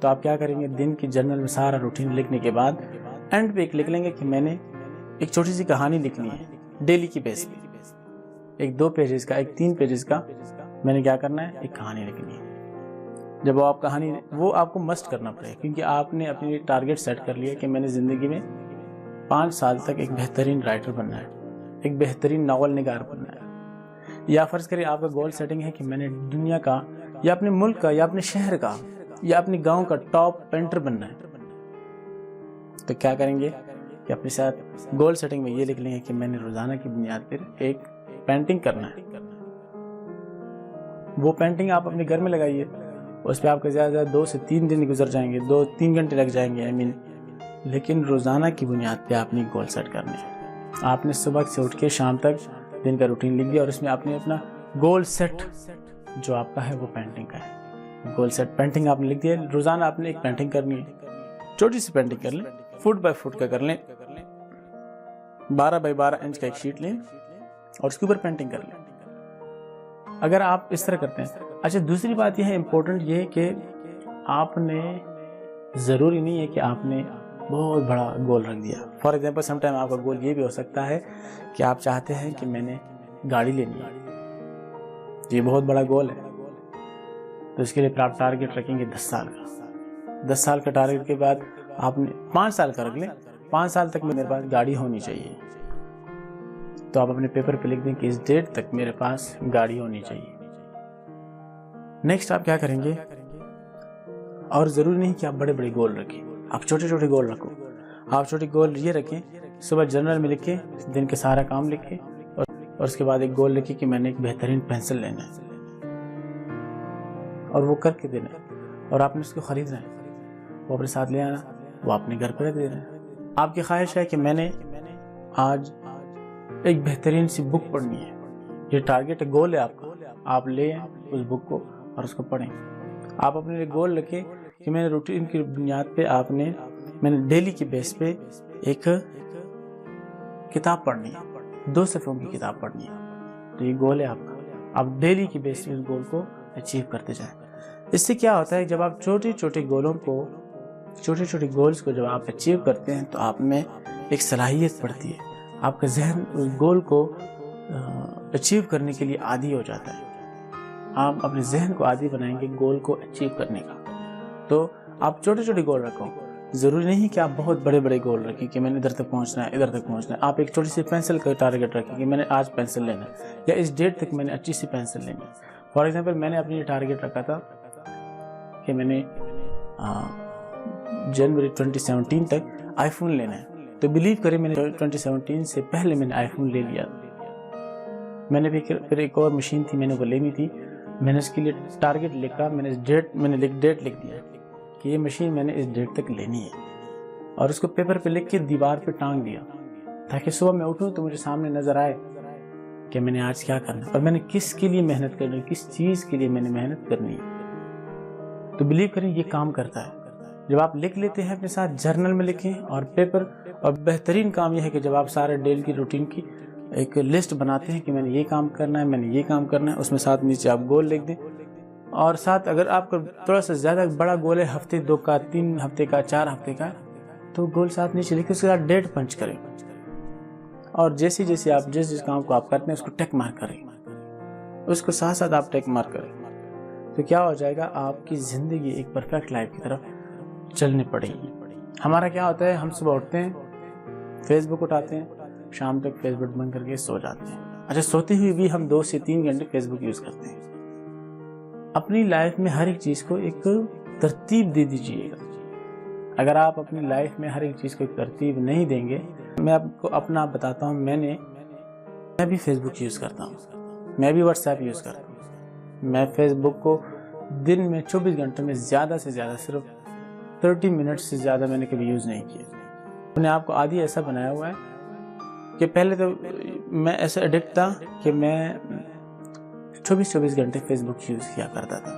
تو آپ کیا کریں گے، دن کی جرنل میں سارا روٹین لکھنے کے بعد اینڈ پہ ایک لکھ لیں گے کہ میں نے ایک چھوٹی سی کہانی لکھنی ہے ڈیلی کی بیس پہ، ایک 2 پیجز کا، ایک 3 پیجز کا میں نے کیا کرنا ہے، ایک کہانی لکھنی ہے۔ جب وہ آپ کہانی، وہ آپ کو مسٹ کرنا پڑے گا، کیونکہ آپ نے اپنی ٹارگیٹ سیٹ کر لیا کہ میں نے زندگی میں 5 سال تک ایک بہترین رائٹر بننا ہے، ایک بہترین ناول نگار بننا ہے۔ یا فرض کریں آپ کا گول سیٹنگ ہے کہ میں نے دنیا کا یا اپنے ملک کا یا اپنے شہر کا یا اپنے گاؤں کا ٹاپ پینٹر بننا ہے، تو کیا کریں گے کہ اپنے ساتھ گول سیٹنگ میں یہ لکھ لیں گے کہ میں نے روزانہ کی بنیاد پر ایک پینٹنگ کرنا ہے۔ وہ پینٹنگ آپ اپنے گھر میں لگائیے، اس پہ آپ کے زیادہ 2 سے 3 دن گزر جائیں گے، 2-3 گھنٹے لگ جائیں گے لیکن روزانہ کی بنیاد پہ آپ نے گول سیٹ کرنے ہیں۔ آپ نے صبح سے اٹھ کے شام تک دن کا روٹین لکھ دیا اور اس میں آپ نے اپنا گول سیٹ جو آپ کا ہے وہ پینٹنگ کا ہے، گول سیٹ پینٹنگ آپ نے لکھ دیا۔ روزانہ آپ نے ایک پینٹنگ کرنی ہے، چھوٹی سی پینٹنگ کر لیں، فٹ بائی فٹ کا کر لیں، 12x12 انچ کا ایک شیٹ لیں اور اس کے اوپر پینٹنگ کر لیں۔ اگر آپ اس طرح کرتے ہیں، اچھا دوسری بات یہ ہے امپورٹنٹ، یہ کہ آپ نے ضروری نہیں ہے کہ آپ نے بہت بڑا گول رکھ دیا۔ فار ایگزامپل سم ٹائم آپ کا گول یہ بھی ہو سکتا ہے کہ آپ چاہتے ہیں کہ میں نے گاڑی لینی ہے، یہ بہت بڑا گول ہے، تو اس کے لیے آپ ٹارگیٹ رکھیں گے 10 سال کا۔ 10 سال کا ٹارگیٹ کے بعد آپ نے 5 سال کا رکھ لیں، 5 سال تک میرے پاس گاڑی ہونی چاہیے، تو آپ اپنے پیپر پہ لکھ دیں کہ اس ڈیٹ تک میرے پاس گاڑی ہونی چاہیے۔ نیکسٹ آپ کیا کریں گے، اور ضروری نہیں کہ آپ بڑے بڑے گول رکھیں، آپ چھوٹے چھوٹے گول رکھو۔ آپ چھوٹے گول یہ رکھیں، صبح جرنل میں لکھیں، دن کے سارا کام لکھیں اور اس کے بعد ایک گول لکھیں کہ میں نے ایک بہترین پینسل لینا ہے اور وہ کر کے دینا ہے، اور آپ نے اس کو خریدنا ہے، وہ اپنے ساتھ لے آنا، وہ اپنے گھر پہ رکھ دینا ہے۔ آپ کی خواہش ہے کہ میں نے آج ایک بہترین سی بک پڑھنی ہے، یہ ٹارگیٹ گول ہے آپ کا، آپ لے آئیں اس بک کو اور اس کو پڑھیں۔ آپ اپنے لیے گول رکھیں کہ میں نے روٹین کی بنیاد پہ میں نے ڈیلی کی بیس پہ ایک کتاب پڑھنی ہے، 2 صفحوں کی کتاب پڑھنی ہے، تو یہ گول ہے آپ کا۔ آپ ڈیلی کی بیس پہ اس گول کو اچیو کرتے جائیں۔ اس سے کیا ہوتا ہے، جب آپ چھوٹے چھوٹے گولز کو جب آپ اچیو کرتے ہیں تو آپ میں ایک صلاحیت بڑھتی ہے، آپ کا ذہن اس گول کو اچیو کرنے کے لیے عادی ہو جاتا ہے۔ آپ اپنے ذہن کو عادی بنائیں گے گول کو اچیو کرنے کا، تو آپ چھوٹے چھوٹے گول رکھو۔ ضروری نہیں کہ آپ بہت بڑے بڑے گول رکھیں کہ میں نے ادھر تک پہنچنا ہے، ادھر تک پہنچنا ہے۔ آپ ایک چھوٹی سی پینسل کا ٹارگیٹ رکھیں کہ میں نے آج پینسل لینا ہے، یا اس ڈیٹ تک میں نے اچھی سی پینسل لینی ہے۔ فار ایگزامپل میں نے اپنی ٹارگیٹ رکھا تھا کہ میں نے جنوری 2017 تک آئی فون لینا ہے، تو بلیو کریں میں نے 2017 سے پہلے میں نے آئی فون لے لیا۔ میں نے پھر ایک اور مشین تھی، میں نے وہ لینی تھی، میں نے اس کے لیے ٹارگیٹ لکھا، میں نے ڈیٹ لکھ دیا کہ یہ مشین میں نے اس ڈیٹ تک لینی ہے، اور اس کو پیپر پہ لکھ کے دیوار پہ ٹانگ دیا تاکہ صبح میں اٹھوں تو مجھے سامنے نظر آئے کہ میں نے آج کیا کرنا ہے اور میں نے کس کے لیے محنت کرنی ہے، کس چیز کے لیے میں نے محنت کرنی ہے۔ تو بلیو کریں یہ کام کرتا ہے۔ جب آپ لکھ لیتے ہیں اپنے ساتھ، جرنل میں لکھیں اور پیپر، اور بہترین کام یہ ہے کہ جب آپ سارے ڈیل کی روٹین کی ایک لسٹ بناتے ہیں کہ میں نے یہ کام کرنا ہے، میں نے یہ کام کرنا ہے، اس میں ساتھ نیچے آپ گول لکھ دیں، اور ساتھ اگر آپ کا تھوڑا سا زیادہ بڑا گول ہے، ہفتے 2 کا، 3 ہفتے کا، 4 ہفتے کا، تو گول ساتھ نیچے لکھیں، اس کے ساتھ ڈیٹ پنچ کریں، اور جیسے آپ جس کام کو آپ کرتے ہیں اس کو ٹیک مارک کریں، اس کو ساتھ آپ ٹیک مارک کریں، تو کیا ہو جائے گا، آپ کی زندگی ایک پرفیکٹ لائف کی طرف چلنے پڑے گی۔ ہمارا کیا ہوتا ہے، ہم صبح اٹھتے ہیں، فیس بک اٹھاتے ہیں، شام تک فیس بک بند کر کے سو جاتے ہیں۔ اچھا، سوتے ہوئے بھی ہم 2 سے 3 گھنٹے فیس بک یوز کرتے ہیں۔ اپنی لائف میں ہر ایک چیز کو ایک ترتیب دے دیجئے گا۔ اگر آپ اپنی لائف میں ہر ایک چیز کو ایک ترتیب نہیں دیں گے، میں آپ کو اپنا بتاتا ہوں، میں بھی فیس بک یوز کرتا ہوں، میں بھی واٹس ایپ یوز کرتا ہوں۔ میں فیس بک کو دن میں 24 گھنٹے میں زیادہ سے زیادہ صرف 30 منٹ سے زیادہ میں نے کبھی یوز نہیں کیا۔ اپنے آپ کو عادی ایسا بنایا ہوا ہے کہ پہلے تو میں ایسا ایڈکٹ تھا کہ میں 24 گھنٹے فیس بک یوز کیا کرتا تھا۔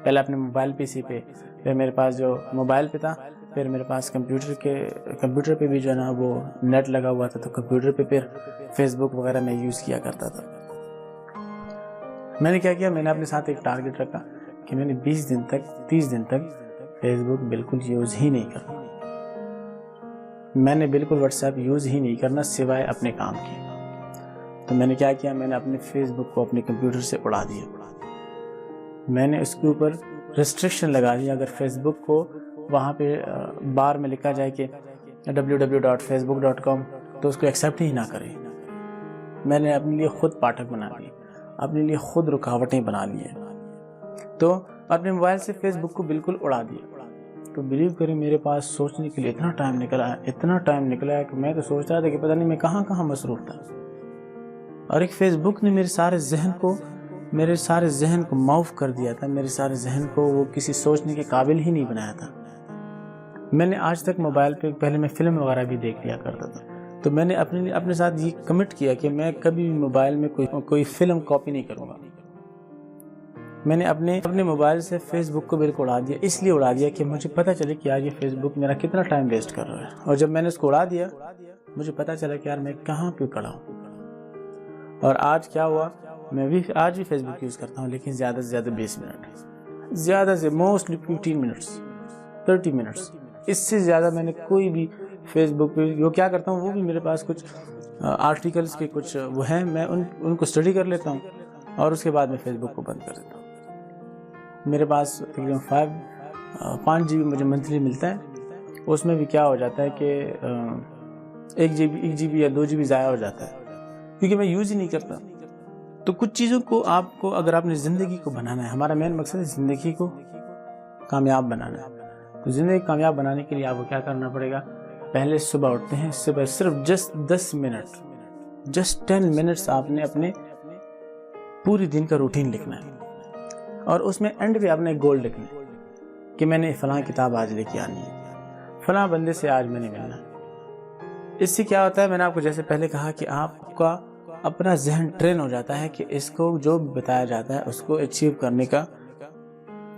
پہلے اپنے موبائل پی سی پہ، پھر میرے پاس جو موبائل پہ تھا، پھر میرے پاس کمپیوٹر پہ بھی جو ہے نا وہ نیٹ لگا ہوا تھا، تو کمپیوٹر پہ پھر فیس بک وغیرہ میں یوز کیا کرتا تھا۔ میں نے کیا کیا، میں نے اپنے ساتھ ایک ٹارگیٹ رکھا کہ میں نے 20 دن تک 30 دن تک فیس بک بالکل یوز ہی نہیں کرنا. میں نے بالکل واٹس ایپ یوز ہی نہیں کرنا سوائے اپنے کام کے. تو میں نے کیا کیا, میں نے اپنے فیس بک کو اپنے کمپیوٹر سے اڑا دیا. میں نے اس کے اوپر ریسٹرکشن لگا دیا. اگر فیس بک کو وہاں پہ بار میں لکھا جائے کہ www.facebook.com تو اس کو ایکسیپٹ ہی نہ کریں. میں نے اپنے لیے خود پاٹھک بنا لیے, اپنے لیے خود رکاوٹیں بنا لی ہیں. تو اپنے موبائل سے فیس بک کو بالکل اڑا دیا. تو بلیو کریں میرے پاس سوچنے کے لیے اتنا ٹائم نکلا ہے کہ میں تو سوچ رہا تھا کہ پتہ نہیں میں کہاں کہاں مصروف تھا. اور ایک فیس بک نے میرے سارے ذہن کو معاف کر دیا تھا. میرے سارے ذہن کو وہ کسی سوچنے کے قابل ہی نہیں بنایا تھا. میں نے آج تک موبائل پہ پہلے میں فلم وغیرہ بھی دیکھ لیا کرتا تھا. تو میں نے اپنے ساتھ یہ کمٹ کیا کہ میں کبھی بھی موبائل میں کوئی فلم کاپی نہیں کروں گا. میں نے اپنے موبائل سے فیس بک کو بالکل اڑا دیا. اس لیے اڑا دیا کہ مجھے پتہ چلے کہ یار یہ فیس بک میرا کتنا ٹائم ویسٹ کر رہا ہے. اور جب میں نے اس کو اڑا دیا مجھے پتہ چلا کہ یار میں کہاں پہ کھڑا ہوں. اور آج کیا ہوا, میں آج بھی فیس بک یوز کرتا ہوں, لیکن زیادہ سے زیادہ 20 منٹ, زیادہ سے موسٹلی 15 منٹس 30 منٹس. اس سے زیادہ میں نے کوئی بھی فیس بک پہ وہ کیا کرتا ہوں, وہ بھی میرے پاس کچھ آرٹیکلس کے کچھ وہ ہیں, میں ان کو اسٹڈی کر لیتا ہوں اور اس کے بعد میں فیس بک کو بند کر دیتا ہوں. میرے پاس تقریباً 5 GB مجھے منتھلی ملتا ہے. اس میں بھی کیا ہو جاتا ہے کہ 1 GB یا 2 GB ضائع ہو جاتا ہے کیونکہ میں یوز ہی نہیں کرتا. تو کچھ چیزوں کو آپ کو اگر آپ نے زندگی کو بنانا ہے, ہمارا مین مقصد ہے زندگی کو کامیاب بنانا ہے. تو زندگی کامیاب بنانے کے لیے آپ کو کیا کرنا پڑے گا, پہلے صبح اٹھتے ہیں, صبح صرف جسٹ 10 منٹس آپ نے اپنے پوری دن کا روٹین لکھنا ہے. اور اس میں اینڈ پہ آپ نے گول لکھنا ہے کہ میں نے فلاں کتاب آج لے کے آنی ہے, فلاں بندے سے آج میں نے ملنا ہے. اس سے کیا ہوتا ہے, میں نے آپ کو جیسے پہلے کہا کہ آپ کا اپنا ذہن ٹرین ہو جاتا ہے کہ اس کو جو بتایا جاتا ہے اس کو اچیو کرنے کا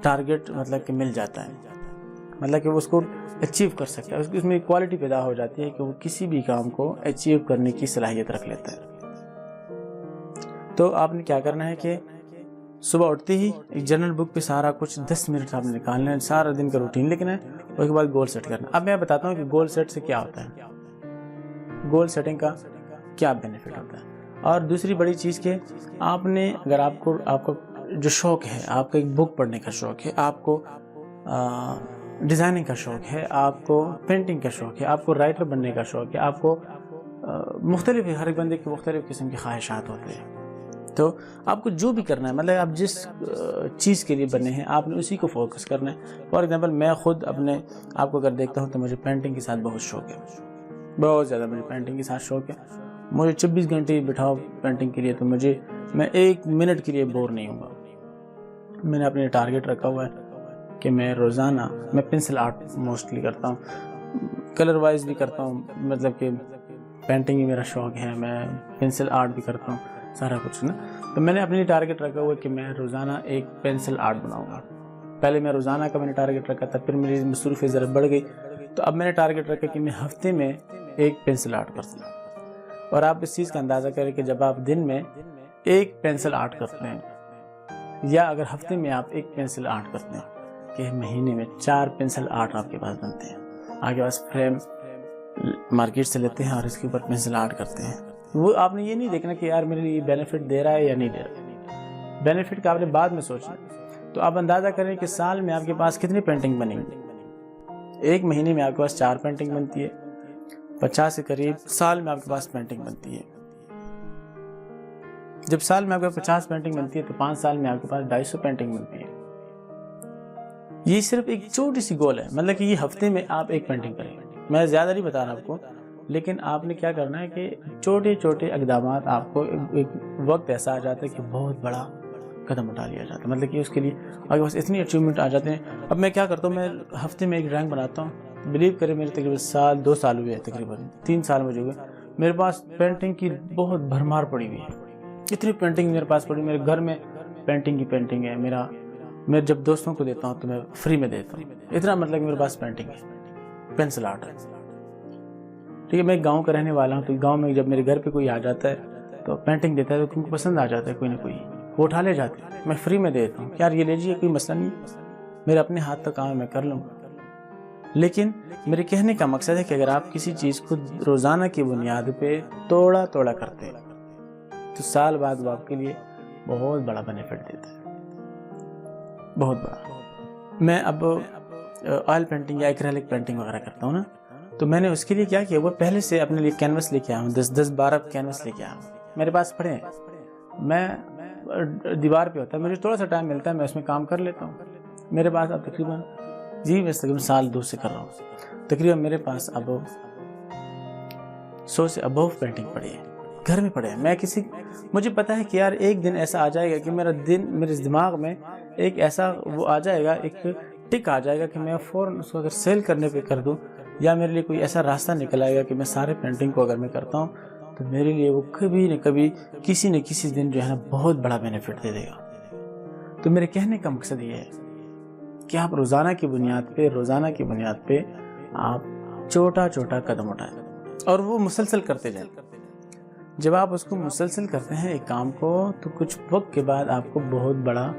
ٹارگٹ مطلب کہ مل جاتا ہے, مطلب کہ وہ اس کو اچیو کر سکتا ہے. اس میں کوالٹی پیدا ہو جاتی ہے کہ وہ کسی بھی کام کو اچیو کرنے کی صلاحیت رکھ لیتا ہے. تو آپ نے کیا کرنا ہے کہ صبح اٹھتے ہی ایک جرنل بک پہ سارا کچھ 10 منٹ آپ نے نکالنا ہے, سارا دن کا روٹین لکھنا ہے, اس کے بعد گول سیٹ کرنا. اب میں بتاتا ہوں کہ گول سیٹ سے کیا ہوتا ہے, گول سیٹنگ کا کیا بینیفٹ ہوتا ہے. اور دوسری بڑی چیز کہ آپ نے اگر آپ کا جو شوق ہے, آپ کا ایک بک پڑھنے کا شوق ہے, آپ کو ڈیزائننگ کا شوق ہے, آپ کو پینٹنگ کا شوق ہے, آپ کو رائٹر بننے کا شوق ہے, آپ کو مختلف ہر ایک بندے کے مختلف قسم کی خواہشات ہوتے ہیں. تو آپ کو جو بھی کرنا ہے, مطلب آپ جس چیز کے لیے بنے ہیں آپ نے اسی کو فوکس کرنا ہے. فار ایگزامپل میں خود اپنے آپ کو اگر دیکھتا ہوں تو مجھے پینٹنگ کے ساتھ بہت شوق ہے, بہت زیادہ مجھے پینٹنگ کے ساتھ شوق ہے. مجھے 24 گھنٹے بٹھاؤ پینٹنگ کے لیے تو میں 1 منٹ کے لیے بور نہیں ہوں گا. میں نے اپنے ٹارگٹ رکھا ہوا ہے کہ میں روزانہ پنسل آرٹ موسٹلی کرتا ہوں, کلر وائز بھی کرتا ہوں, مطلب کہ پینٹنگ ہی میرا شوق ہے, میں پنسل آرٹ بھی کرتا ہوں, سارا کچھ نا. تو میں نے اپنی ٹارگٹ رکھا ہوا ہے کہ میں روزانہ ایک پنسل آرٹ بناؤں گا. پہلے میں روزانہ کا میں نے ٹارگٹ رکھا تھا, پھر میری مصروفیت ذرا بڑھ گئی, تو اب میں نے ٹارگٹ رکھا کہ میں ہفتے میں ایک پنسل آرٹ کرتا ہوں. اور آپ اس چیز کا اندازہ کریں کہ جب آپ دن میں ایک پنسل آرٹ کرتے ہیں, یا اگر ہفتے میں آپ ایک پنسل آرٹ کرتے ہیں, کہ مہینے میں 4 پنسل آرٹ آپ کے پاس بنتے ہیں. آپ کے پاس فریم مارکیٹ سے لیتے ہیں اور اس کے اوپر پنسل آرٹ کرتے ہیں. وہ آپ نے یہ نہیں دیکھنا کہ یار میرے لیے بینیفٹ دے رہا ہے یا نہیں دے رہا. بینیفٹ کا آپ نے بعد میں سوچنا. تو آپ اندازہ کریں کہ سال میں آپ کے پاس کتنی پینٹنگ بنیں گی. ایک مہینے میں آپ کے پاس 4 پینٹنگ بنتی ہے, 50 کے قریب سال میں آپ کے پاس پینٹنگ بنتی ہے. جب سال میں آپ کے پاس 50 پینٹنگ بنتی ہے تو 5 سال میں آپ کے پاس 250 پینٹنگ بنتی ہے. یہ صرف ایک چھوٹی سی گول ہے, مطلب کہ یہ ہفتے میں آپ ایک پینٹنگ کریں. میں زیادہ نہیں بتا رہا آپ کو, لیکن آپ نے کیا کرنا ہے کہ چھوٹے چھوٹے اقدامات, آپ کو ایک وقت ایسا آ جاتا ہے کہ بہت بڑا قدم اٹھا لیا جاتا ہے, مطلب کہ اس کے لیے آپ کے پاس اتنی اچیومنٹ آ جاتے ہیں. اب میں کیا کرتا ہوں, میں ہفتے میں ایک ڈرائنگ بناتا ہوں. بلیو کریں میرے تقریباً 2 سال ہوئے ہیں, تقریباً 3 سال مجھے ہوئے. میرے پاس پینٹنگ کی بہت بھرمار پڑی ہوئی ہے. اتنی پینٹنگ میرے پاس پڑی, میرے گھر میں پینٹنگ ہے. میں جب دوستوں کو دیتا ہوں تو میں فری میں دیتا ہوں. اتنا مطلب میرے پاس پینٹنگ ہے, پینسل آرٹ ہے. ٹھیک ہے, میں گاؤں کا رہنے والا ہوں, تو گاؤں میں جب میرے گھر پہ کوئی آ جاتا ہے تو پینٹنگ دیتا ہے تو ان کو پسند آ جاتا ہے, کوئی نہ کوئی وہ اٹھا لے جاتے ہیں, میں فری میں دیتا ہوں. یار یہ لیجیے, کوئی مسئلہ نہیں. میرے اپنے ہاتھ کا کام میں کر لوں گا. لیکن میرے کہنے کا مقصد ہے کہ اگر آپ کسی چیز کو روزانہ کی بنیاد پہ توڑا توڑا کرتے ہیں تو سال بعد وہ آپ کے لیے بہت بڑا بینیفٹ دیتا ہے, بہت بڑا. میں اب آئل پینٹنگ یا ایکریلک پینٹنگ وغیرہ کرتا ہوں نا, تو میں نے اس کے لیے کیا کیا, وہ پہلے سے اپنے لیے کینوس لے کے آیا ہوں, 10-12 کینوس لے کے آیا ہوں, میرے پاس پڑے ہیں. میں دیوار پہ ہوتا ہے, مجھے تھوڑا سا ٹائم ملتا ہے, میں اس میں کام کر لیتا ہوں. میرے پاس اب تقریباً میں تقریباً سال 2 سے کر رہا ہوں, تقریباً میرے پاس اب 100 سے ابو پینٹنگ پڑی ہے, گھر میں پڑے ہیں. مجھے پتا ہے کہ یار ایک دن ایسا آ جائے گا کہ میرے دماغ میں ایک ایسا وہ آ جائے گا, ایک ٹک آ جائے گا کہ میں فوراً اس کو اگر سیل کرنے پہ کر دوں, یا میرے لیے کوئی ایسا راستہ نکل آئے گا کہ میں سارے پینٹنگ کو اگر میں کرتا ہوں تو میرے لیے وہ کبھی نہ کبھی کسی نہ کسی دن جو ہے نا بہت بڑا بینیفٹ دے دے گا. تو میرے کہنے کا مقصد یہ ہے کہ آپ روزانہ کی بنیاد پہ آپ چھوٹا چھوٹا قدم اٹھائیں اور وہ مسلسل کرتے جائیں. جب آپ اس کو مسلسل کرتے ہیں ایک کام کو, تو کچھ وقت کے بعد آپ کو بہت بڑا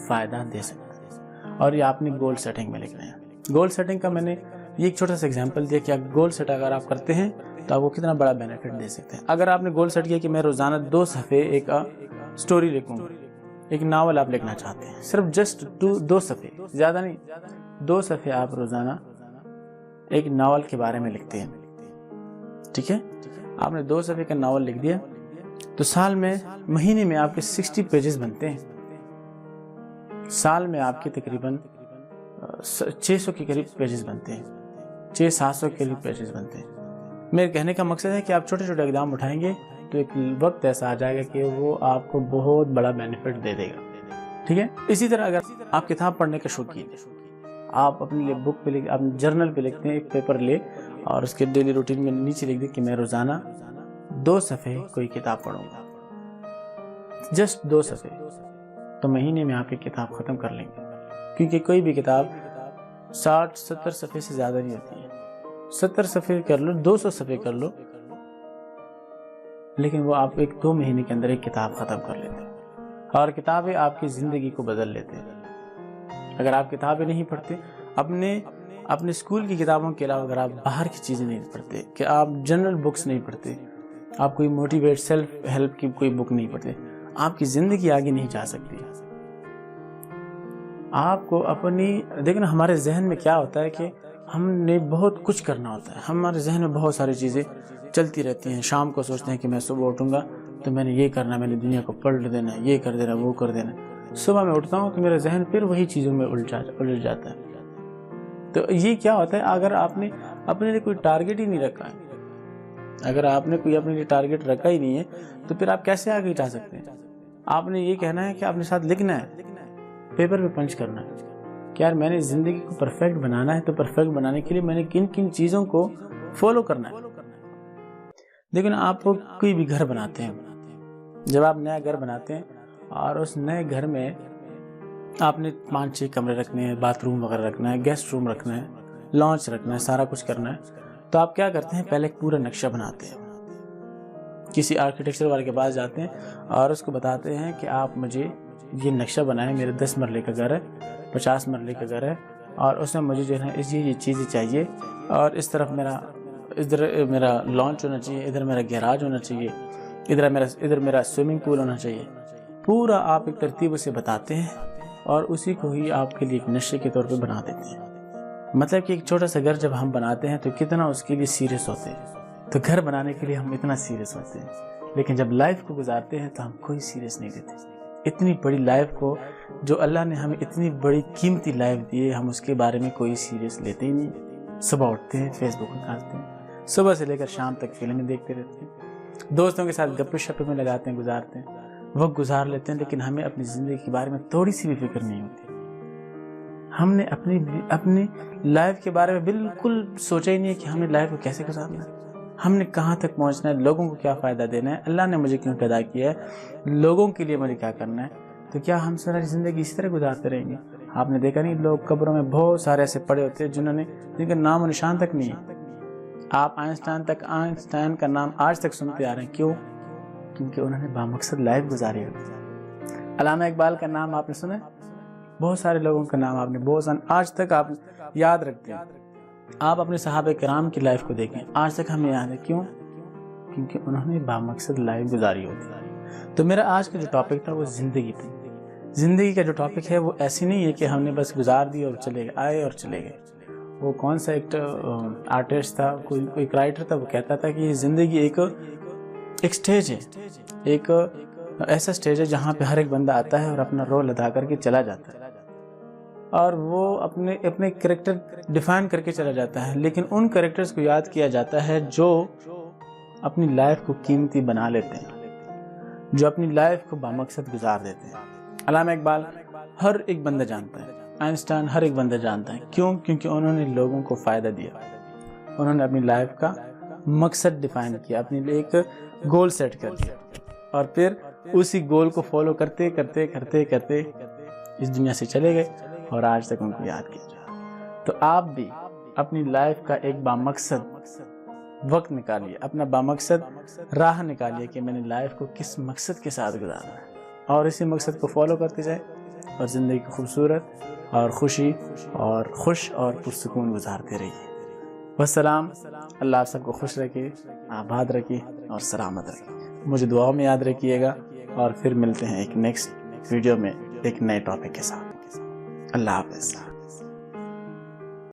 فائدہ دے سکتا ہے. اور یہ آپ نے گول سیٹنگ میں لکھنا ہے. گول سیٹنگ کا میں نے یہ ایک چھوٹا سا ایگزامپل دیا کہ گول سیٹ اگر آپ کرتے ہیں تو آپ کو کتنا بڑا بینیفٹ دے سکتے ہیں. اگر آپ نے گول سیٹ کیا کہ میں روزانہ 2 صفحے ایک سٹوری لکھوں, ایک ناول آپ لکھنا چاہتے ہیں, صرف جسٹ 2 صفحے, زیادہ نہیں, 2 صفحے آپ روزانہ ایک ناول کے بارے میں لکھتے ہیں, ٹھیک ہے. آپ نے 2 صفحے کا ناول لکھ دیا تو مہینے میں آپ کے 60 پیجز بنتے ہیں. سال میں آپ کے تقریباً 600 کے قریب پیجز بنتے ہیں, 600-700 کے قریب پیجز بنتے ہیں. میرے کہنے کا مقصد ہے کہ آپ چھوٹے چھوٹے اقدام اٹھائیں گے تو ایک وقت ایسا آ جائے گا کہ وہ آپ کو بہت بڑا بینیفٹ دے دے گا, ٹھیک ہے. اسی طرح اگر آپ کتاب پڑھنے کا شوقین ہیں, آپ اپنے لیے بک پہ آپ جرنل پہ لکھتے ہیں, ایک پیپر لے اور اس کے ڈیلی روٹین میں نیچے لکھ دیں کہ میں روزانہ 2 صفحے کوئی کتاب پڑھوں گا, جسٹ 2 صفحے, تو مہینے میں آپ کی کتاب ختم کر لیں گے. کیونکہ کوئی بھی کتاب 60-70 صفحے سے زیادہ نہیں ہوتی ہے. 70 صفحے کر لو, 200 صفحے کر لو, لیکن وہ آپ 1-2 مہینے کے اندر ایک کتاب ختم کر لیتے ہیں. اور کتابیں آپ کی زندگی کو بدل لیتے ہیں. اگر آپ کتابیں نہیں پڑھتے, اپنے اسکول کی کتابوں کے علاوہ اگر آپ باہر کی چیزیں نہیں پڑھتے, کہ آپ جنرل بکس نہیں پڑھتے, آپ کوئی موٹیویٹ سیلف ہیلپ کی کوئی بک نہیں پڑھتے, آپ کی زندگی آگے نہیں جا سکتی. آپ کو دیکھنا ہمارے ذہن میں کیا ہوتا ہے کہ ہم نے بہت کچھ کرنا ہوتا ہے. ہمارے ذہن میں بہت ساری چیزیں چلتی رہتی ہیں. شام کو سوچتے ہیں کہ میں صبح اٹھوں گا تو میں نے یہ کرنا, میں نے دنیا کو پلٹ دینا, یہ کر دینا, وہ کر دینا. صبح میں اٹھتا ہوں تو میرا ذہن پھر وہی چیزوں میں الجھ جاتا ہے. تو یہ کیا ہوتا ہے, اگر آپ نے اپنے لیے کوئی ٹارگٹ ہی نہیں رکھا ہے, اگر آپ نے کوئی اپنے لیے ٹارگٹ رکھا ہی نہیں ہے تو پھر آپ کیسے آگے جا سکتے ہیں. آپ نے یہ کہنا ہے کہ اپنے ساتھ لکھنا ہے, پیپر پہ پنچ کرنا ہے کہ یار میں نے زندگی کو پرفیکٹ بنانا ہے, تو پرفیکٹ بنانے کے لیے میں نے کن کن چیزوں کو فالو کرنا ہے. لیکن آپ کوئی بھی گھر بناتے ہیں, جب آپ نیا گھر بناتے ہیں اور اس نئے گھر میں آپ نے 5-6 کمرے رکھنے ہیں, باتھ روم وغیرہ رکھنا ہے, گیسٹ روم رکھنا ہے, لانچ رکھنا ہے, سارا کچھ کرنا ہے, تو آپ کیا کرتے ہیں, پہلے ایک پورا نقشہ بناتے ہیں. کسی آرکیٹیکچر والے کے پاس جاتے ہیں اور اس کو بتاتے ہیں کہ آپ مجھے یہ نقشہ بنائیں, میرے 10 مرلے کا گھر ہے, 50 مرلے کا گھر ہے, اور اس میں مجھے جو ہے یہ چیزیں چاہیے, اور اس طرف ادھر میرا لانچ ہونا چاہیے, ادھر میرا گیراج ہونا چاہیے, ادھر میرا سوئمنگ پول ہونا چاہیے. پورا آپ ایک ترتیب سے بتاتے ہیں اور اسی کو ہی آپ کے لیے ایک نقشے کے طور پہ بنا دیتے ہیں. مطلب کہ ایک چھوٹا سا گھر جب ہم بناتے ہیں تو کتنا اس کے لیے سیریس ہوتے ہیں. تو گھر بنانے کے لیے ہم اتنا سیریس ہوتے ہیں, لیکن جب لائف کو گزارتے ہیں تو ہم کوئی سیریس نہیں لیتے. اتنی بڑی لائف کو, جو اللہ نے ہمیں اتنی بڑی قیمتی لائف دی ہے, ہم اس کے بارے میں کوئی سیریس لیتے ہی نہیں. صبح اٹھتے ہیں, فیس بک نکالتے ہیں, صبح سے لے کر شام تک فلمیں دیکھتے رہتے ہیں, دوستوں کے ساتھ گپے شپے میں لگاتے ہیں, گزارتے ہیں, وقت گزار لیتے ہیں, لیکن ہمیں اپنی زندگی کے بارے میں تھوڑی سی بھی فکر نہیں ہوتی. ہم نے اپنی لائف کے بارے میں بالکل سوچا ہی نہیں ہے کہ ہمیں لائف کو کیسے گزارنا ہے, ہم نے کہاں تک پہنچنا ہے, لوگوں کو کیا فائدہ دینا ہے, اللہ نے مجھے کیوں پیدا کیا ہے, لوگوں کے لیے مجھے کیا کرنا ہے. تو کیا ہم ساری زندگی اسی طرح گزارتے رہیں گے؟ آپ نے دیکھا نہیں, لوگ قبروں میں بہت سارے ایسے پڑے ہوتے ہیں جن کا نام و نشان تک نہیں ہے. آپ آئنسٹائن کا نام آج تک سنتے آ رہے ہیں. کیوں؟ کیونکہ انہوں نے بامقصد لائف گزاری ہوتی ہے. علامہ اقبال کا نام آپ نے سنا ہے؟ بہت سارے لوگوں کا نام آپ نے آج تک آپ یاد رکھتے ہیں. آپ اپنے صحابہ کرام کی لائف کو دیکھیں، آج تک ہمیں یاد ہے. کیوں؟ کیونکہ انہوں نے بامقصد لائف گزاری ہوتی. تو میرا آج کا جو ٹاپک تھا وہ زندگی تھی. زندگی کا جو ٹاپک ہے وہ ایسی نہیں ہے کہ ہم نے بس گزار دی اور چلے گئے، آئے اور چلے گئے. وہ کون سا ایک آرٹسٹ تھا، کوئی رائٹر تھا، وہ کہتا تھا کہ یہ زندگی ایک سٹیج ہے، ایک ایسا سٹیج ہے جہاں پہ ہر ایک بندہ آتا ہے اور اپنا رول ادا کر کے چلا جاتا ہے، اور وہ اپنے کریکٹر ڈیفائن کر کے چلا جاتا ہے. لیکن ان کریکٹرز کو یاد کیا جاتا ہے جو اپنی لائف کو قیمتی بنا لیتے ہیں، جو اپنی لائف کو بامقصد گزار دیتے ہیں. علامہ اقبال ہر ایک بندہ جانتا ہے، آئنسٹائن ہر ایک بندہ جانتا ہے. کیوں؟ کیونکہ انہوں نے لوگوں کو فائدہ دیا. انہوں نے اپنی لائف کا مقصد ڈیفائن کیا، اپنے لیے ایک گول سیٹ کر دیا، اور پھر اسی گول کو فالو کرتے کرتے کرتے کرتے اس دنیا سے چلے گئے، اور آج تک ان کو یاد کیا جائے. تو آپ بھی اپنی لائف کا ایک بامقصد وقت نکالیے، اپنا بامقصد راہ نکالیے کہ میں نے لائف کو کس مقصد کے ساتھ گزارنا ہے، اور اسی مقصد کو فالو کرتے جائے اور زندگی کو خوبصورت اور خوشی اور خوش اور پرسکون گزارتے رہیے. والسلام. اللہ آپ سب کو خوش رکھے، آباد رکھے اور سلامت رکھے. مجھے دعاؤں میں یاد رکھیے گا، اور پھر ملتے ہیں ایک نیکسٹ ویڈیو میں ایک نئے ٹاپک کے ساتھ. اللہ حافظ.